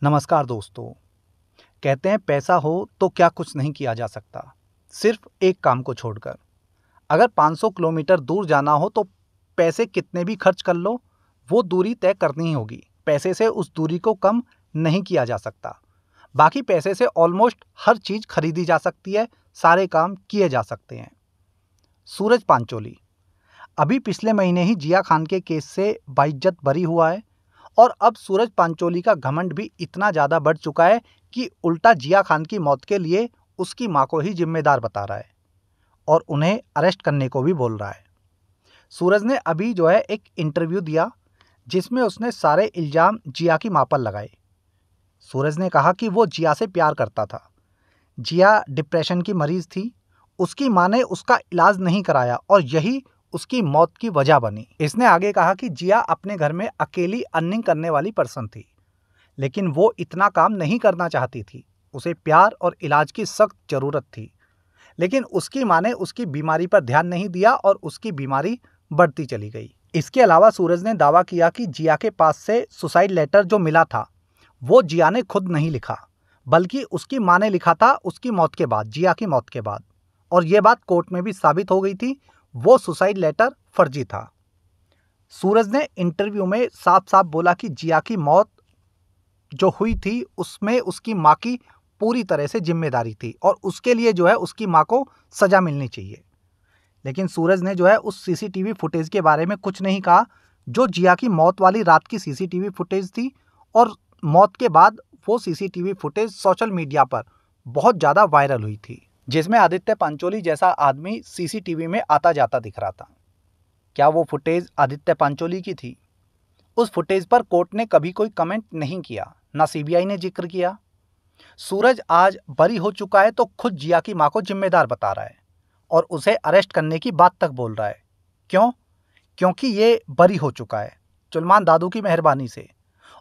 नमस्कार दोस्तों। कहते हैं पैसा हो तो क्या कुछ नहीं किया जा सकता, सिर्फ एक काम को छोड़कर। अगर 500 किलोमीटर दूर जाना हो तो पैसे कितने भी खर्च कर लो, वो दूरी तय करनी ही होगी। पैसे से उस दूरी को कम नहीं किया जा सकता। बाकी पैसे से ऑलमोस्ट हर चीज़ खरीदी जा सकती है, सारे काम किए जा सकते हैं। सूरज पांचोली अभी पिछले महीने ही जिया खान के केस से बाइज्जत बरी हुआ है और अब सूरज पांचोली का घमंड भी इतना ज़्यादा बढ़ चुका है कि उल्टा जिया खान की मौत के लिए उसकी मां को ही जिम्मेदार बता रहा है और उन्हें अरेस्ट करने को भी बोल रहा है। सूरज ने अभी एक इंटरव्यू दिया जिसमें उसने सारे इल्ज़ाम जिया की मां पर लगाए। सूरज ने कहा कि वो जिया से प्यार करता था। जिया डिप्रेशन की मरीज थी, उसकी मां ने उसका इलाज नहीं कराया और यही उसकी मौत की वजह बनी। इसने आगे कहा कि जिया अपने घर में अकेली अर्निंग करने वाली पर्सन थी, लेकिन वो इतना काम नहीं करना चाहती थी। उसे प्यार और इलाज की सख्त जरूरत थी, लेकिन उसकी मां ने उसकी बीमारी पर ध्यान नहीं दिया और उसकी बीमारी बढ़ती चली गई। इसके अलावा सूरज ने दावा किया कि जिया के पास से सुसाइड लेटर जो मिला था वो जिया ने खुद नहीं लिखा, बल्कि उसकी मां ने लिखा था उसकी मौत के बाद, जिया की मौत के बाद। और ये बात कोर्ट में भी साबित हो गई थी, वो सुसाइड लेटर फर्जी था। सूरज ने इंटरव्यू में साफ साफ बोला कि जिया की मौत जो हुई थी उसमें उसकी मां की पूरी तरह से जिम्मेदारी थी और उसके लिए उसकी मां को सजा मिलनी चाहिए। लेकिन सूरज ने उस सीसीटीवी फुटेज के बारे में कुछ नहीं कहा जो जिया की मौत वाली रात की सीसीटीवी फुटेज थी। और मौत के बाद वो सीसीटीवी फुटेज सोशल मीडिया पर बहुत ज़्यादा वायरल हुई थी, जिसमें आदित्य पांचोली जैसा आदमी सीसीटीवी में आता जाता दिख रहा था। क्या वो फुटेज आदित्य पांचोली की थी? उस फुटेज पर कोर्ट ने कभी कोई कमेंट नहीं किया, ना सीबीआई ने जिक्र किया। सूरज आज बरी हो चुका है तो खुद जिया की मां को जिम्मेदार बता रहा है और उसे अरेस्ट करने की बात तक बोल रहा है। क्यों? क्योंकि ये बरी हो चुका है चुलमान दादू की मेहरबानी से।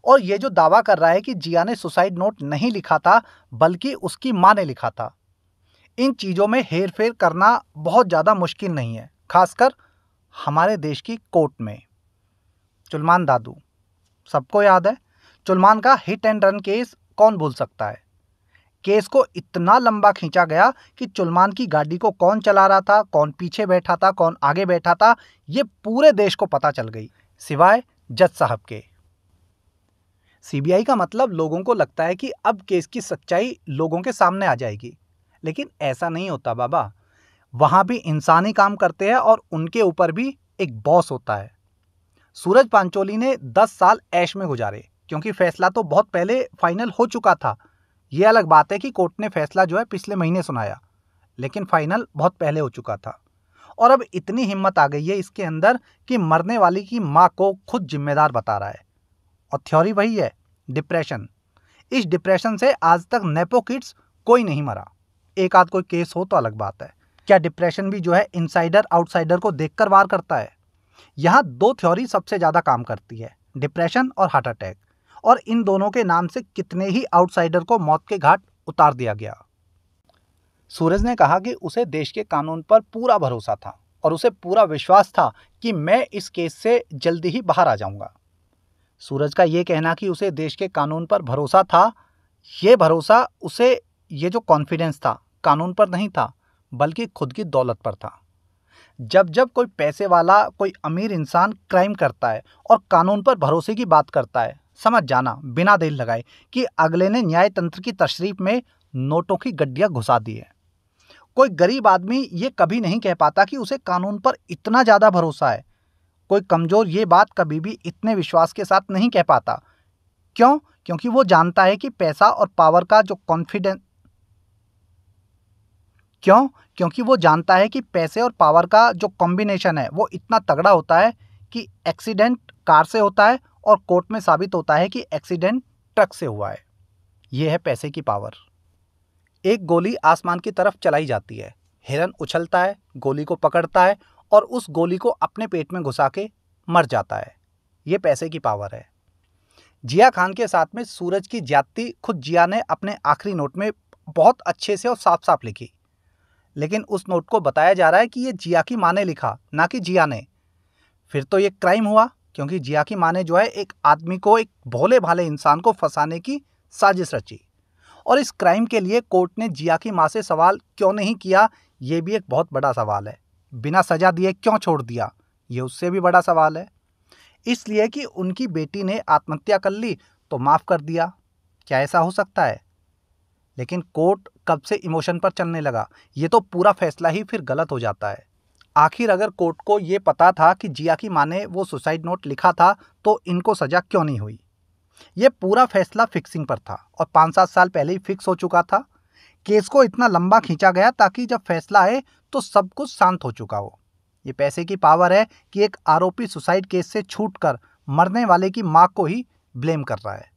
और ये जो दावा कर रहा है कि जिया ने सुसाइड नोट नहीं लिखा था बल्कि उसकी मां ने लिखा था, इन चीज़ों में हेर फेर करना बहुत ज़्यादा मुश्किल नहीं है, खासकर हमारे देश की कोर्ट में। चुलमान दादू सबको याद है, चुलमान का हिट एंड रन केस कौन भूल सकता है। केस को इतना लंबा खींचा गया कि चुलमान की गाड़ी को कौन चला रहा था, कौन पीछे बैठा था, कौन आगे बैठा था, ये पूरे देश को पता चल गई, सिवाय जज साहब के। सीबीआई का मतलब लोगों को लगता है कि अब केस की सच्चाई लोगों के सामने आ जाएगी, लेकिन ऐसा नहीं होता बाबा। वहां भी इंसान ही काम करते हैं और उनके ऊपर भी एक बॉस होता है। सूरज पांचोली ने 10 साल ऐश में गुजारे क्योंकि फैसला तो बहुत पहले फाइनल हो चुका था। यह अलग बात है कि कोर्ट ने फैसला पिछले महीने सुनाया, लेकिन फाइनल बहुत पहले हो चुका था। और अब इतनी हिम्मत आ गई है इसके अंदर कि मरने वाली की मां को खुद जिम्मेदार बता रहा है। और थ्योरी वही है, डिप्रेशन। इस डिप्रेशन से आज तक नेपो किड्स कोई नहीं मरा। एक आध कोई केस हो तो अलग बात है। क्या डिप्रेशन भी इनसाइडर आउटसाइडर को देखकर वार करता है? यहाँ दो थ्योरी सबसे ज्यादा काम करती है, डिप्रेशन और हार्ट अटैक। और इन दोनों के नाम से कितने ही आउटसाइडर को मौत के घाट उतार दिया गया। सूरज ने कहा कि उसे देश के कानून पर पूरा भरोसा था और उसे पूरा विश्वास था कि मैं इस केस से जल्दी ही बाहर आ जाऊंगा। सूरज का यह कहना कि उसे देश के कानून पर भरोसा था, ये भरोसा उसे ये जो कॉन्फिडेंस था कानून पर नहीं था बल्कि खुद की दौलत पर था। जब जब कोई पैसे वाला, कोई अमीर इंसान क्राइम करता है और कानून पर भरोसे की बात करता है, समझ जाना बिना देर लगाए कि अगले ने न्याय तंत्र की तशरीफ में नोटों की गड्डियां घुसा दी है। कोई गरीब आदमी ये कभी नहीं कह पाता कि उसे कानून पर इतना ज्यादा भरोसा है। कोई कमजोर ये बात कभी भी इतने विश्वास के साथ नहीं कह पाता। क्यों? क्योंकि वो जानता है कि पैसा और पावर का जो कॉन्फिडेंस क्यों? क्योंकि वो जानता है कि पैसे और पावर का जो कॉम्बिनेशन है वो इतना तगड़ा होता है कि एक्सीडेंट कार से होता है और कोर्ट में साबित होता है कि एक्सीडेंट ट्रक से हुआ है। यह है पैसे की पावर। एक गोली आसमान की तरफ चलाई जाती है, हिरन उछलता है, गोली को पकड़ता है और उस गोली को अपने पेट में घुसा के मर जाता है। यह पैसे की पावर है। जिया खान के साथ में सूरज की ज्यादती खुद जिया ने अपने आखिरी नोट में बहुत अच्छे से और साफ साफ लिखी, लेकिन उस नोट को बताया जा रहा है कि ये जिया की मां ने लिखा, ना कि जिया ने। फिर तो ये क्राइम हुआ, क्योंकि जिया की मां ने एक आदमी को, एक भोले भाले इंसान को फंसाने की साजिश रची। और इस क्राइम के लिए कोर्ट ने जिया की मां से सवाल क्यों नहीं किया, ये भी एक बहुत बड़ा सवाल है। बिना सजा दिए क्यों छोड़ दिया, ये उससे भी बड़ा सवाल है। इसलिए कि उनकी बेटी ने आत्महत्या कर ली तो माफ कर दिया। क्या ऐसा हो सकता है? लेकिन कोर्ट कब से इमोशन पर चलने लगा, ये तो पूरा फैसला ही फिर गलत हो जाता है। आखिर अगर कोर्ट को ये पता था कि जिया की मां ने वो सुसाइड नोट लिखा था तो इनको सजा क्यों नहीं हुई? ये पूरा फैसला फिक्सिंग पर था और 5-7 साल पहले ही फिक्स हो चुका था। केस को इतना लंबा खींचा गया ताकि जब फैसला आए तो सब कुछ शांत हो चुका हो। ये पैसे की पावर है कि एक आरोपी सुसाइड केस से छूटकर मरने वाले की मां को ही ब्लेम कर रहा है।